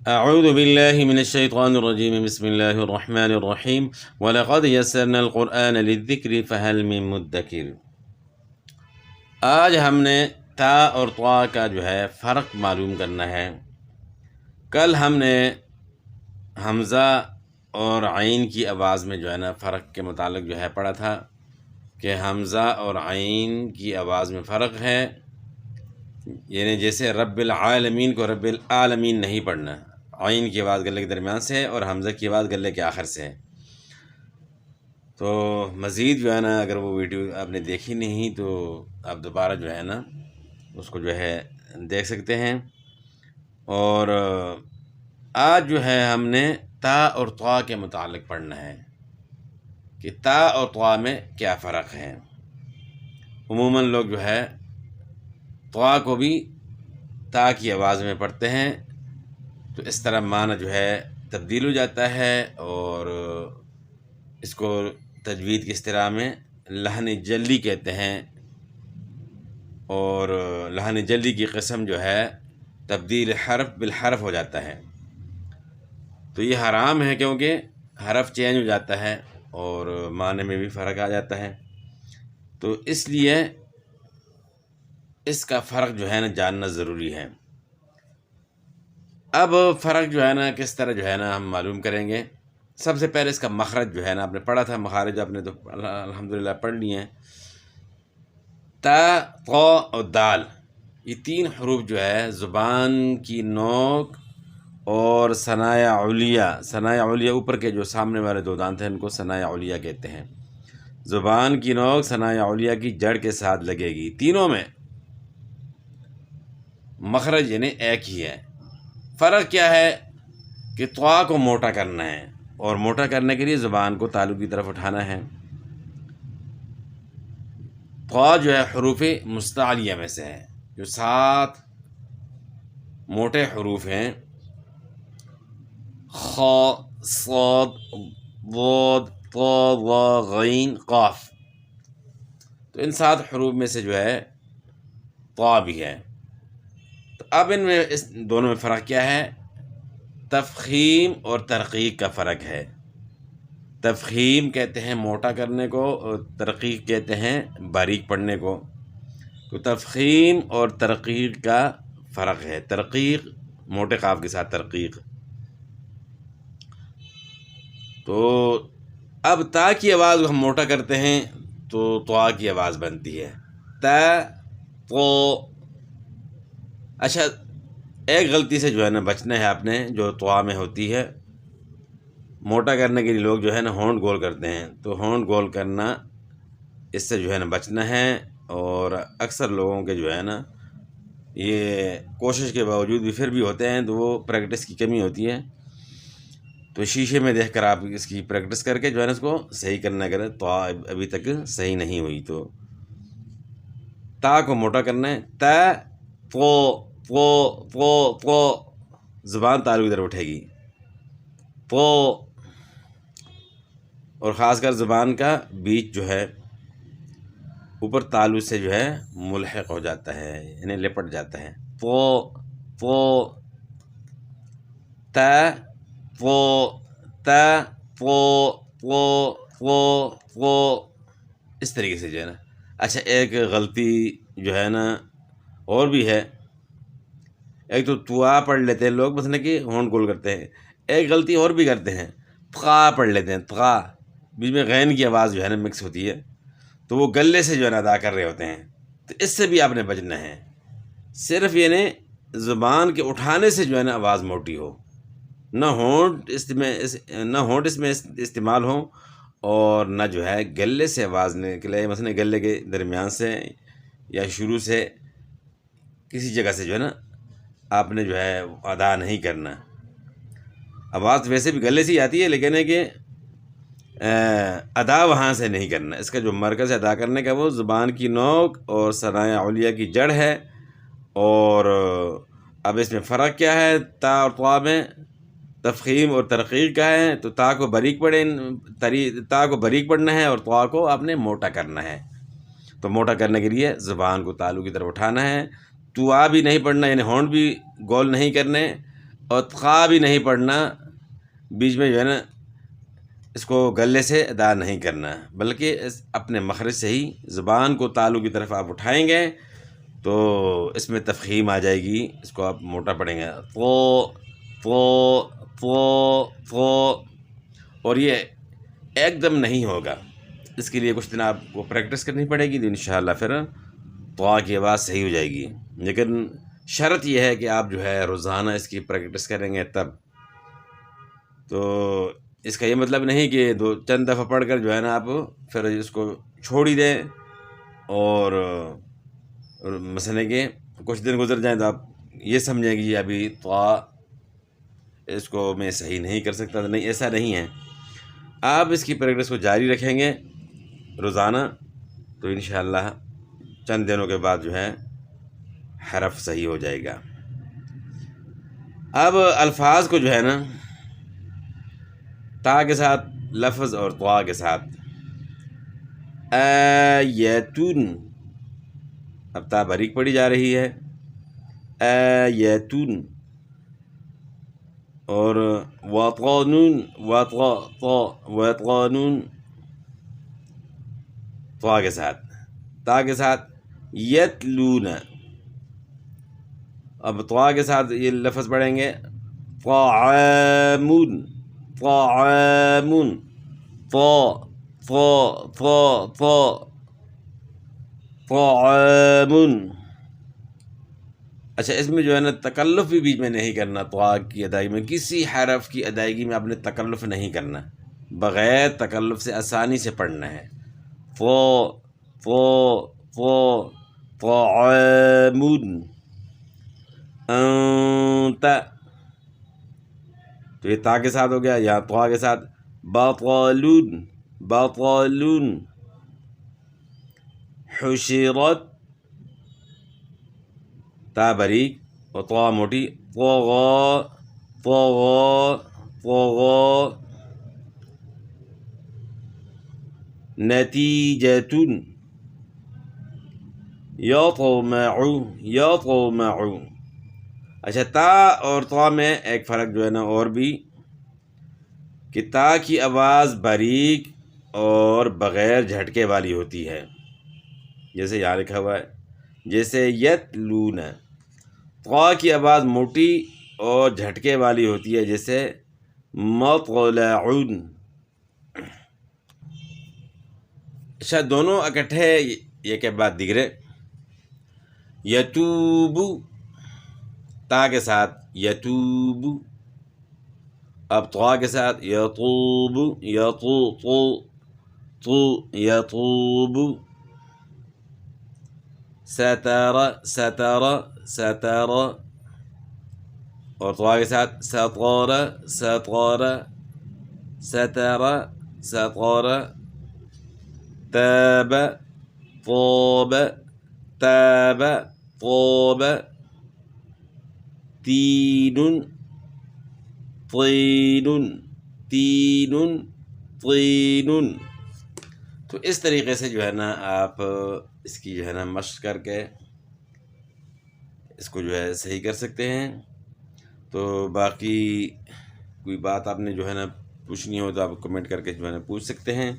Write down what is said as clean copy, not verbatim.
اعوذ باللہ من الشیطان الرجیم بسم اللہ الرحمن الرحیم وَلَقَدْ يَسَّرْنَا الْقُرْآنَ لِلذِّكْرِ فَهَلْ مِن مُدَّكِرٍ۔ آج ہم نے تا اور طا کا فرق معلوم کرنا ہے۔ کل ہم نے حمزہ اور عین کی آواز میں فرق کے متعلق پڑھا تھا کہ حمزہ اور عین کی آواز میں فرق ہے، یعنی جیسے رب العالمین کو رب العالمین نہیں پڑھنا، عین کی آواز گلے کے درمیان سے ہے اور حمزہ کی آواز گلے کے آخر سے ہے۔ تو مزید اگر وہ ویڈیو آپ نے دیکھی نہیں تو آپ دوبارہ اس کو دیکھ سکتے ہیں۔ اور آج ہم نے تا اور طا کے متعلق پڑھنا ہے کہ تا اور طا میں کیا فرق ہے۔ عموماً لوگ طا کو بھی تا کی آواز میں پڑھتے ہیں، تو اس طرح معنی تبدیل ہو جاتا ہے، اور اس کو تجوید کی اصطلاح میں لحن جلی کہتے ہیں، اور لحن جلی کی قسم تبدیل حرف بالحرف ہو جاتا ہے۔ تو یہ حرام ہے کیونکہ حرف چینج ہو جاتا ہے اور معنی میں بھی فرق آ جاتا ہے، تو اس لیے اس کا فرق جاننا ضروری ہے۔ اب فرق کس طرح ہم معلوم کریں گے۔ سب سے پہلے اس کا مخرج آپ نے پڑھا تھا، مخارج آپ نے تو الحمدللہ پڑھ لی ہیں۔ تا، طا اور دال، یہ تین حروف زبان کی نوک اور ثنائے علیہ اوپر کے جو سامنے والے دو دانت ہیں ان کو ثنائے علیہ کہتے ہیں۔ زبان کی نوک ثنائے علیہ کی جڑ کے ساتھ لگے گی، تینوں میں مخرج ایک ہی ہے۔ فرق کیا ہے کہ طا کو موٹا کرنا ہے، اور موٹا کرنے کے لیے زبان کو تالو کی طرف اٹھانا ہے۔ طا حروف مستعلیہ میں سے ہے، جو 7 موٹے حروف ہیں، خ، صاد، ضاد، طا، ظا، غین، قاف۔ تو ان 7 حروف میں سے طا بھی ہے۔ تو اب ان میں اس دونوں میں فرق کیا ہے؟ تفخیم اور ترقیق کا فرق ہے۔ تفخیم کہتے ہیں موٹا کرنے کو، اور ترقیق کہتے ہیں باریک پڑھنے کو۔ تو تفخیم اور ترقیق کا فرق ہے۔ ترقیق موٹے قاف کے ساتھ ترقیق۔ تو اب تا کی آواز ہم موٹا کرتے ہیں تو طا کی آواز بنتی ہے تا، تو اچھا، ایک غلطی سے بچنا ہے آپ نے، جو طا میں ہوتی ہے۔ موٹا کرنے کے لیے لوگ ہونٹ گول کرتے ہیں، تو ہونٹ گول کرنا اس سے بچنا ہے، اور اکثر لوگوں کے یہ کوشش کے باوجود بھی پھر بھی ہوتے ہیں، تو وہ پریکٹس کی کمی ہوتی ہے۔ تو شیشے میں دیکھ کر آپ اس کی پریکٹس کر کے اس کو صحیح کرنا، اگر طا ابھی تک صحیح نہیں ہوئی تو تا کو موٹا کرنا ہے۔ تا، تو، تو زبان تالو کی طرف اٹھے گی، تو، اور خاص کر زبان کا بیچ اوپر تالو سے ملحق ہو جاتا ہے، یعنی لپٹ جاتا ہے۔ تو، تا، تو، تا، تو، اس طریقے سے اچھا، ایک غلطی اور بھی ہے۔ ایک تو توا پڑھ لیتے ہیں لوگ، مثلا کہ ہونٹ گول کرتے ہیں۔ ایک غلطی اور بھی کرتے ہیں، تقا پڑھ لیتے ہیں، تقا، بیچ میں غین کی آواز مکس ہوتی ہے، تو وہ گلے سے ادا کر رہے ہوتے ہیں۔ تو اس سے بھی آپ نے بچنا ہے۔ صرف زبان کے اٹھانے سے آواز موٹی ہو، نہ ہونٹ اس میں استعمال ہو، اور نہ گلے سے آواز نکلے، مثلا گلے کے درمیان سے یا شروع سے کسی جگہ سے آپ نے ادا نہیں کرنا۔ آواز ویسے بھی گلے سے ہی آتی ہے، لیکن ہے کہ ادا وہاں سے نہیں کرنا۔ اس کا جو مرکز ادا کرنے کا وہ زبان کی نوک اور ثنائے علیہ کی جڑ ہے۔ اور اب اس میں فرق کیا ہے؟ تا اور طا میں تفخیم اور ترقیق کا ہے، تو تا کو باریک پڑھنا ہے، اور طا کو آپ نے موٹا کرنا ہے۔ تو موٹا کرنے کے لیے زبان کو تالو کی طرف اٹھانا ہے، تو بھی نہیں پڑھنا، یعنی ہونٹ بھی گول نہیں کرنے، اور تقا بھی نہیں پڑھنا، بیچ میں جو ہے نا اس کو گلے سے ادا نہیں کرنا، بلکہ اپنے مخرج سے ہی زبان کو تالو کی طرف آپ اٹھائیں گے تو اس میں تفخیم آ جائے گی، اس کو آپ موٹا پڑھیں گے تو تو تو، اور یہ ایک دم نہیں ہوگا، اس کے لیے کچھ دن آپ کو پریکٹس کرنی پڑے گی، تو انشاءاللہ پھر طوا کی آواز صحیح ہو جائے گی۔ لیکن شرط یہ ہے کہ آپ جو ہے روزانہ اس کی پریکٹس کریں گے تب۔ تو اس کا یہ مطلب نہیں کہ چند دفعہ پڑھ کر جو ہے نا آپ پھر اس کو چھوڑ ہی دیں، اور مثلا کہ کچھ دن گزر جائیں تو آپ یہ سمجھیں کہ ابھی طوا اس کو میں صحیح نہیں کر سکتا، نہیں، ایسا نہیں ہے۔ آپ اس کی پریکٹس کو جاری رکھیں گے روزانہ تو انشاءاللہ چند دنوں کے بعد جو ہے حرف صحیح ہو جائے گا۔ اب الفاظ کو جو ہے نا تا کے ساتھ لفظ اور طوا کے ساتھ، ایتون، اب تا باریک پڑھی جا رہی ہے، ایتون، اور وقانون، وقانون طوا کے ساتھ، تا کے ساتھ یتلون، اب طوا کے ساتھ یہ لفظ پڑھیں گے طعامون، طعامون، طعامون۔ اچھا، اس میں جو ہے نا تکلف بھی بیچ میں نہیں کرنا، طوا کی ادائیگی میں کسی حرف کی ادائیگی میں آپ نے تکلف نہیں کرنا، بغیر تکلف سے آسانی سے پڑھنا ہے۔ طعامون، انت، تو یہ تا کے ساتھ ہو گیا، یا طوا کے ساتھ بطلون، بطلون، حشرت، تا باریک اور طوا موٹی، طغى، طغى، طغى، نتیجة، يطمع، يطمع۔ اچھا، تا اور طوا میں ایک فرق جو ہے نا اور بھی، کہ تا کی آواز باریک اور بغیر جھٹکے والی ہوتی ہے، جیسے یہاں لکھا ہوا ہے، جیسے یتلون۔ طوا کی آواز موٹی اور جھٹکے والی ہوتی ہے، جیسے مطلعون۔ اچھا، دونوں اکٹھے یہ کے بعد دیگرے، یتوب، تا کے ساتھ یتوب، اب طوا کے ساتھ یطوب، یطوب، ستر، ستر، ستر، اور طوا کے ساتھ سطر، سطر، ستر، سطر، تاب، طاب، تاب، طاب، تین، طین، تین، طین۔ تو اس طریقے سے جو ہے نا آپ اس کی جو ہے نا مشق کر کے اس کو جو ہے صحیح کر سکتے ہیں۔ تو باقی کوئی بات آپ نے جو ہے نا پوچھنی ہو تو آپ کمنٹ کر کے جو ہے نا پوچھ سکتے ہیں۔